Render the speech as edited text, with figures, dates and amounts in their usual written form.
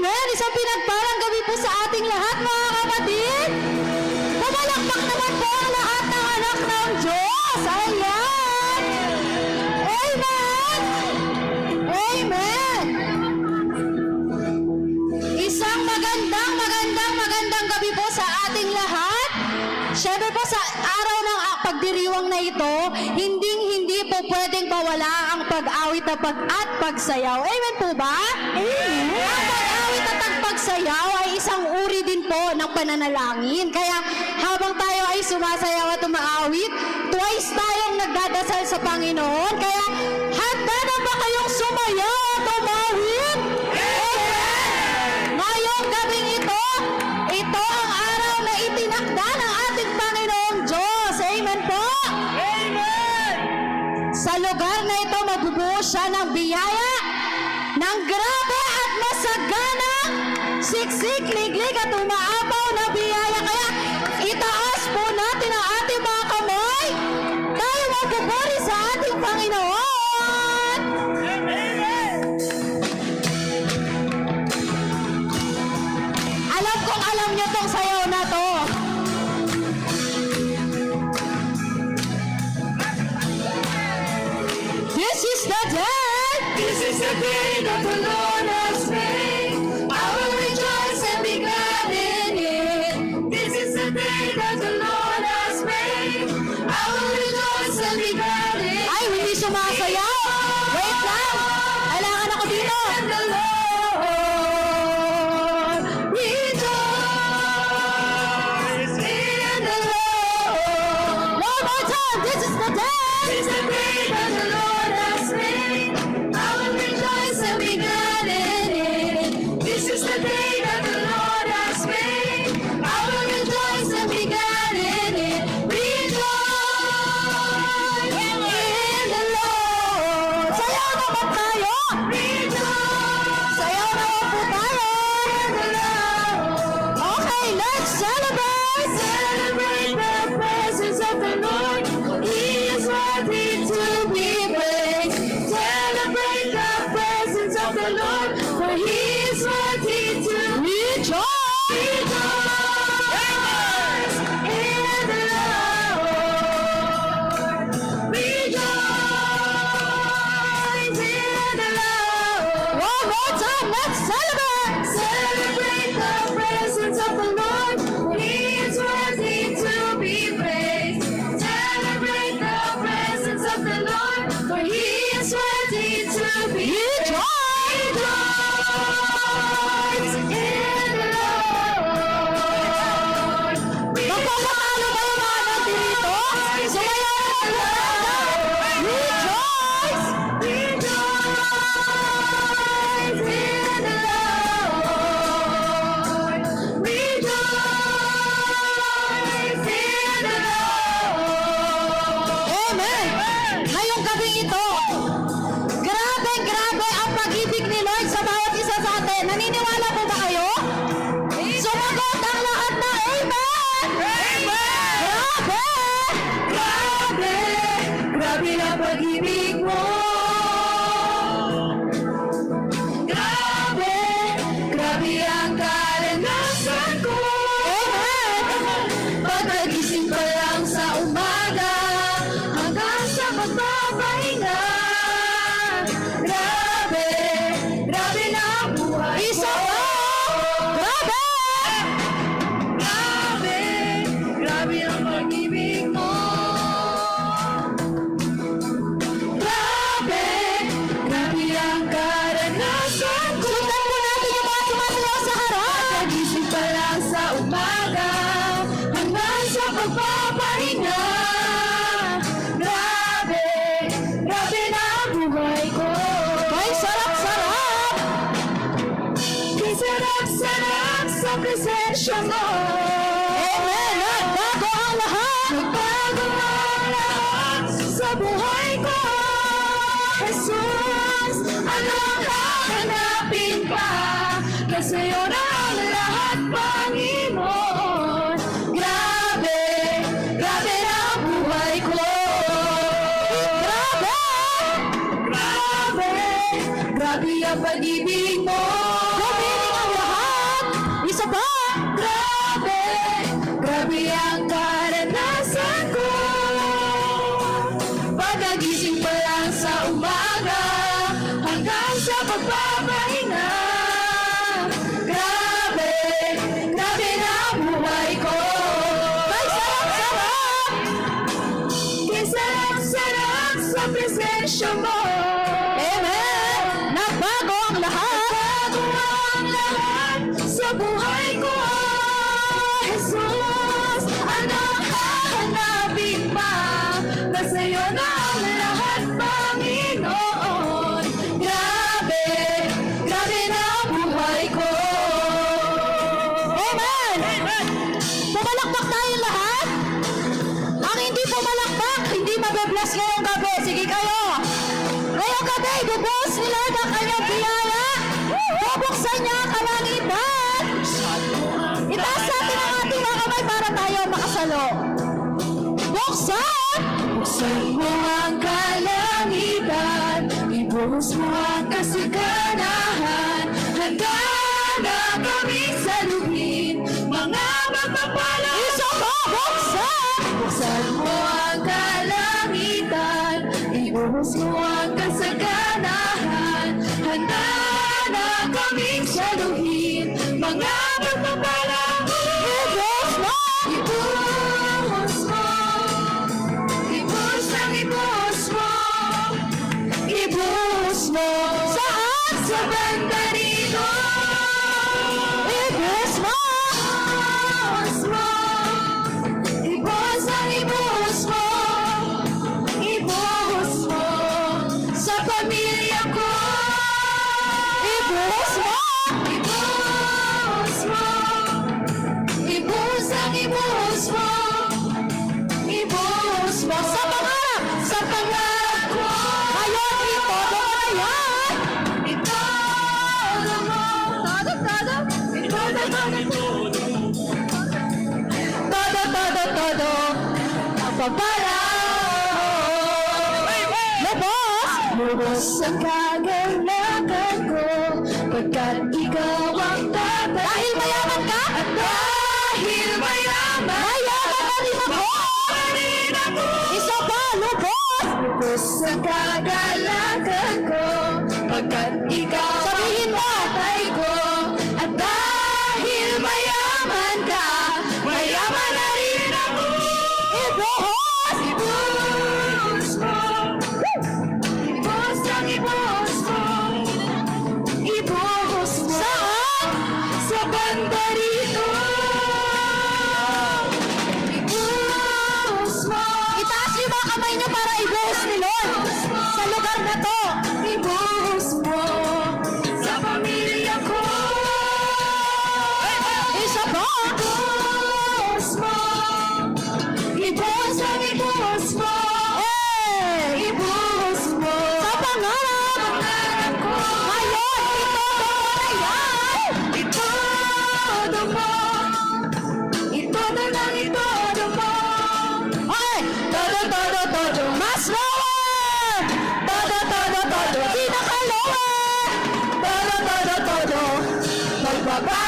Amen! Isang pinagparang gabi po sa ating lahat, mga kapatid. Pumalakpak naman po ang lahat ng anak ng Diyos. Ayan! Amen! Amen! Isang magandang gabi po sa ating lahat. Siyempre po sa araw ng pagdiriwang na ito, hindi po pwedeng mawala ang pag-awit at pagsayaw. Amen po ba? Amen! Ang pag-awit at ang pagsayaw ay isang uri din po ng pananalangin. Kaya habang tayo ay sumasayaw at umaawit, twice tayong nagdadasal sa Panginoon. Kaya handa na ba kayong sumayaw at umawit? Ngayong gabing ito ang araw na itinakda ng ating Panginoong Diyos. Amen po? Amen! Sa lugar na ito, magbubuo siya ng biyaya, ng grabe at masaganang siksik, liglig at umaapaw na biyaya. Kaya itaas po natin ang ating mga kamay. Tayo magpupuri sa ating Panginoon. Alam kong alam nyo tong sayaw na to. This is the day. This is the day that the Lord has made. I will rejoice and be glad in it. This is the day that the Lord has made. I will rejoice and be glad in it. Ay, hindi sumasayaw. Wait lang. Kailangan ako dito. And the Lord rejoice in the Lord. One more time. This is the day. This is the day that the Lord has made. I will rejoice and be glad in it. This is the day that the Lord has made. I will rejoice and be glad in it. Rejoice in the Lord. Sayaw naman tayo. Rejoice Sayaw naman po tayo. in the Lord. Okay, let's celebrate. Celebrate the presence of the Lord. He is worthy to be praised. Celebrate the presence of the Lord, for He is worthy to Rejoice. rejoice in the Lord. Rejoice in the Lord. One more time. Let's celebrate. Celebrate the presence of the Lord. He is worthy to be praised. Celebrate the presence of the Lord, for He is worthy to be praised. Rejoice in the Lord. Magpapatalo ba yung mga nandito? Sumayaw na po. Rejoice. Rejoice in the Lord. Rejoice in the Lord. Amen. Ngayong gabing ito, grabe ang pag-ibig ni Lord sa bawat isa sa atin. Naniniwala po ba kayo? Sumagot ang lahat na Amen! Grabe! Grabe, grabe ang pag-ibig mo. Grabe, grabe ang karanasan ko. Pagkagising pa lang sa umaga, hanggang sa pagpapahinga. Grabe, grabe na ang buhay ko. Isa pa! Grabe! Grabe, grabe ang pag-ibig mo. Grabe, grabe ang karanasan ko. Sundan po natin yung mga sumasayaw sa harap. Nagising pa lang sa umaga, hanggang sa pagpapahinga. Grabe, grabe na ang buhay ko. Ay, sarap-sarap! Kay sarap-sarap sa presensya mo. Amen! Nagbago ang lahat! Nagbago ang lahat sa buhay ko. Jesus, anong hahanapin pa? Kasi yun ang lahat, Panginoon. Grabe, grabe na ang buhay ko. Grabe! Grabe, grabe ang pag-ibig mo. Gumiling ang oras ngayong gabi. Sige kayo. Ngayong gabi, bubuhos ni Lord ang kanyang biyaya. Bubuksan niya ang kalangitan. Itaas natin ang ating mga kamay para tayo makasalo. Buksan! Buksan mo ang kalangitan, ibuhos mo ang kasiganahan. Handa na kami saluhin mga magpapalang. Isa pa! Buksan! Buksan mo ang kalangitan, ibuhos mo ang kasaganahan. Handa na kaming saluhin mga magpapalang. Ibuhos mo! Ibuhos mo, ibuhos ang ibuhos mo, ibuhos mo. Saan? Sa banda rito. Ibuhos mo! Ibuhos mo, ibuhos ang ibuhos mo, ibuhos mo. Sa pamilya ko. Ibuhos mo! Ibuhos mo, ibuhos ang ibuhos mo, ibuhos mo. Sa pangarap! Sa pangarap ko. Ngayon, ito, doon na yan! Itodo mo. Todo! Itodo mo. Todo! Ang pagpalaw! Lubos! Lubos ang kagalakan ko, pagkat ikaw ang tatay. Dahil mayaman ka? At dahil mayaman, Mayaman na rin ako! pa rin ako. Isa pa! Lubos! Lubos ang kagalakan ko, pagkat ikaw Sabihin mo! ang tatay ko. At dahil mayaman ka, mayaman na rin ako. Ibuhos! Ibuhos mo, ibuhos ang ibuhos mo, ibuhos mo. Saan? Sa banda rito. Ibuhos mo, Itaas niyo mga kamay niyo para ibuhos ni Lord sa lugar na to. ibuhos mo sa pamilya ko. Isa pa! Ibuhos mo, ibuhos ang ibuhos mo, Eh! ibuhos mo. Sa pangarap! Pangarap ko. Ngayon, ito, doon na yan! Itodo mo, itodo lang itodo mo. Okay! Todo! Mas lower! Todo! Pinaka-lower! Todo! Magbaba